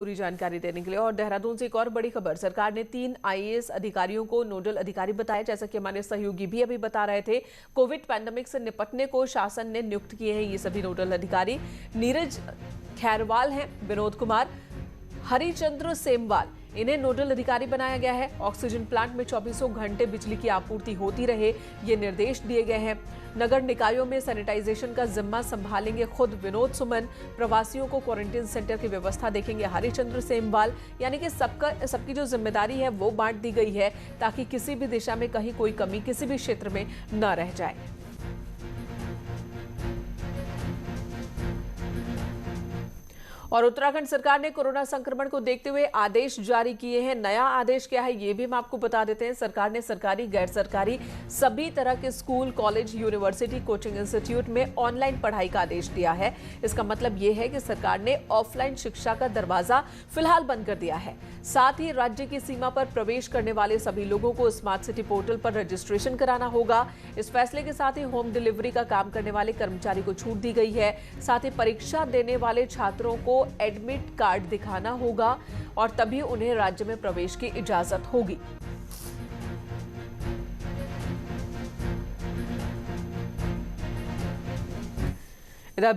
पूरी जानकारी देने के लिए। और देहरादून से एक और बड़ी खबर, सरकार ने 3 आईएएस अधिकारियों को नोडल अधिकारी बताया। जैसा कि हमारे सहयोगी भी अभी बता रहे थे, कोविड पैंडेमिक से निपटने को शासन ने नियुक्त किए हैं ये सभी नोडल अधिकारी। नीरज खैरवाल हैं, विनोद कुमार, हरिचंद्र सेमवाल, इन्हें नोडल अधिकारी बनाया गया है। ऑक्सीजन प्लांट में 24 घंटे बिजली की आपूर्ति होती रहे, ये निर्देश दिए गए हैं। नगर निकायों में सैनिटाइजेशन का जिम्मा संभालेंगे खुद विनोद सुमन। प्रवासियों को क्वारंटीन सेंटर की व्यवस्था देखेंगे हरिचंद्र सेमवाल। यानी कि सबकी जो जिम्मेदारी है वो बांट दी गई है, ताकि किसी भी दिशा में कहीं कोई कमी किसी भी क्षेत्र में न रह जाए। और उत्तराखंड सरकार ने कोरोना संक्रमण को देखते हुए आदेश जारी किए हैं। नया आदेश क्या है ये भी हम आपको बता देते हैं। सरकार ने सरकारी, गैर सरकारी सभी तरह के school, college, university, coaching institute में ऑनलाइन पढ़ाई का आदेश दिया है। इसका मतलब ये है कि सरकार ने ऑफलाइन शिक्षा का दरवाजा फिलहाल बंद कर दिया है। साथ ही राज्य की सीमा पर प्रवेश करने वाले सभी लोगों को स्मार्ट सिटी पोर्टल पर रजिस्ट्रेशन कराना होगा। इस फैसले के साथ ही होम डिलीवरी का काम करने वाले कर्मचारी को छूट दी गई है। साथ ही परीक्षा देने वाले छात्रों को एडमिट कार्ड दिखाना होगा और तभी उन्हें राज्य में प्रवेश की इजाजत होगी।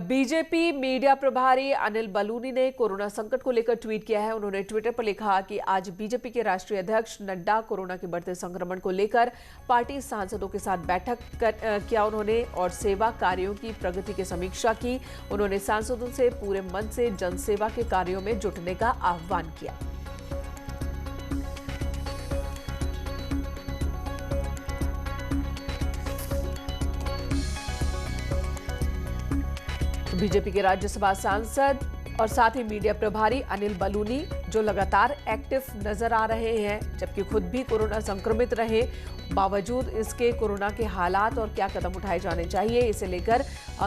बीजेपी मीडिया प्रभारी अनिल बलूनी ने कोरोना संकट को लेकर ट्वीट किया है। उन्होंने ट्विटर पर लिखा कि आज बीजेपी के राष्ट्रीय अध्यक्ष नड्डा कोरोना के बढ़ते संक्रमण को लेकर पार्टी सांसदों के साथ बैठक किया उन्होंने और सेवा कार्यों की प्रगति की समीक्षा की। उन्होंने सांसदों से पूरे मन से जनसेवा के कार्यों में जुटने का आह्वान किया। बीजेपी के राज्यसभा सांसद और साथ ही मीडिया प्रभारी अनिल बलूनी जो लगातार एक्टिव नजर आ रहे हैं, जबकि खुद भी कोरोना संक्रमित रहे, बावजूद इसके कोरोना के हालात और क्या कदम उठाए जाने चाहिए इसे लेकर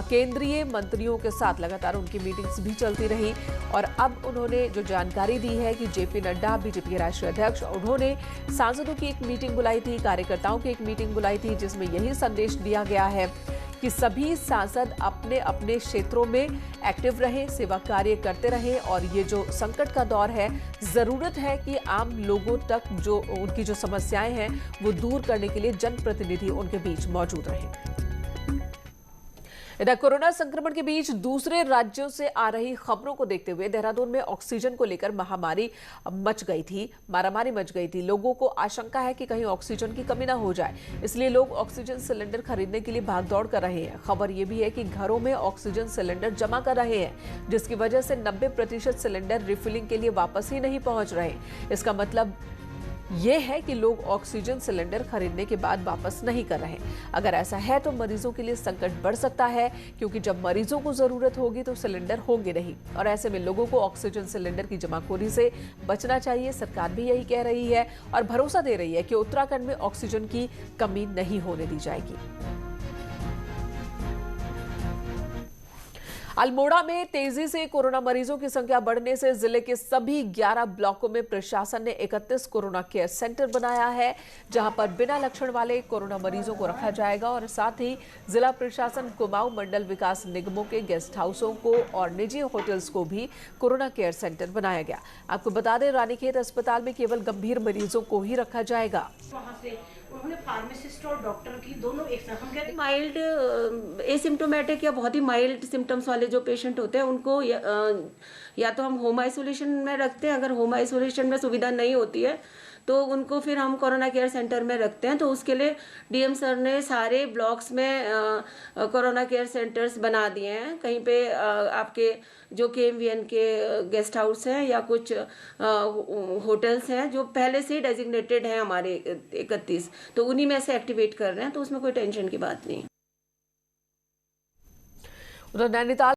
केंद्रीय मंत्रियों के साथ लगातार उनकी मीटिंग्स भी चलती रही। और अब उन्होंने जो जानकारी दी है कि जेपी नड्डा, बीजेपी के राष्ट्रीय अध्यक्ष, उन्होंने सांसदों की एक मीटिंग बुलाई थी, कार्यकर्ताओं की एक मीटिंग बुलाई थी, जिसमें यही संदेश दिया गया है कि सभी सांसद अपने अपने क्षेत्रों में एक्टिव रहें, सेवा कार्य करते रहें। और ये जो संकट का दौर है, जरूरत है कि आम लोगों तक जो उनकी जो समस्याएं हैं वो दूर करने के लिए जनप्रतिनिधि उनके बीच मौजूद रहें। इधर कोरोना संक्रमण के बीच दूसरे राज्यों से आ रही खबरों को देखते हुए देहरादून में ऑक्सीजन को लेकर मारामारी मच गई थी। लोगों को आशंका है कि कहीं ऑक्सीजन की कमी ना हो जाए, इसलिए लोग ऑक्सीजन सिलेंडर खरीदने के लिए भागदौड़ कर रहे हैं। खबर यह भी है कि घरों में ऑक्सीजन सिलेंडर जमा कर रहे हैं, जिसकी वजह से 90% सिलेंडर रिफिलिंग के लिए वापस ही नहीं पहुंच रहे। इसका मतलब ये है कि लोग ऑक्सीजन सिलेंडर खरीदने के बाद वापस नहीं कर रहे। अगर ऐसा है तो मरीजों के लिए संकट बढ़ सकता है, क्योंकि जब मरीजों को जरूरत होगी तो सिलेंडर होंगे नहीं और ऐसे में लोगों को ऑक्सीजन सिलेंडर की जमाखोरी से बचना चाहिए। सरकार भी यही कह रही है और भरोसा दे रही है कि उत्तराखंड में ऑक्सीजन की कमी नहीं होने दी जाएगी। अल्मोड़ा में तेजी से कोरोना मरीजों की संख्या बढ़ने से जिले के सभी 11 ब्लॉकों में प्रशासन ने 31 कोरोना केयर सेंटर बनाया है, जहां पर बिना लक्षण वाले कोरोना मरीजों को रखा जाएगा। और साथ ही जिला प्रशासन, कुमाऊं मंडल विकास निगमों के गेस्ट हाउसों को और निजी होटल्स को भी कोरोना केयर सेंटर बनाया गया। आपको बता दें, रानीखेत अस्पताल में केवल गंभीर मरीजों को ही रखा जाएगा। उन्होंने फार्मासिस्ट और डॉक्टर की दोनों एक साथ, हम कहते हैं माइल्ड एसिम्टोमेटिक या बहुत ही माइल्ड सिम्टम्स वाले जो पेशेंट होते हैं उनको या तो हम होम आइसोलेशन में रखते हैं। अगर होम आइसोलेशन में सुविधा नहीं होती है तो उनको फिर हम कोरोना केयर सेंटर में रखते हैं। तो उसके लिए डीएम सर ने सारे ब्लॉक्स में कोरोना केयर सेंटर्स बना दिए हैं। कहीं पे आपके जो केएमवीएन के गेस्ट हाउस हैं या कुछ होटल्स हैं जो पहले से ही डेजिग्नेटेड हैं हमारे 31, तो उन्हीं में से एक्टिवेट कर रहे हैं, तो उसमें कोई टेंशन की बात नहीं। उधर नैनीताल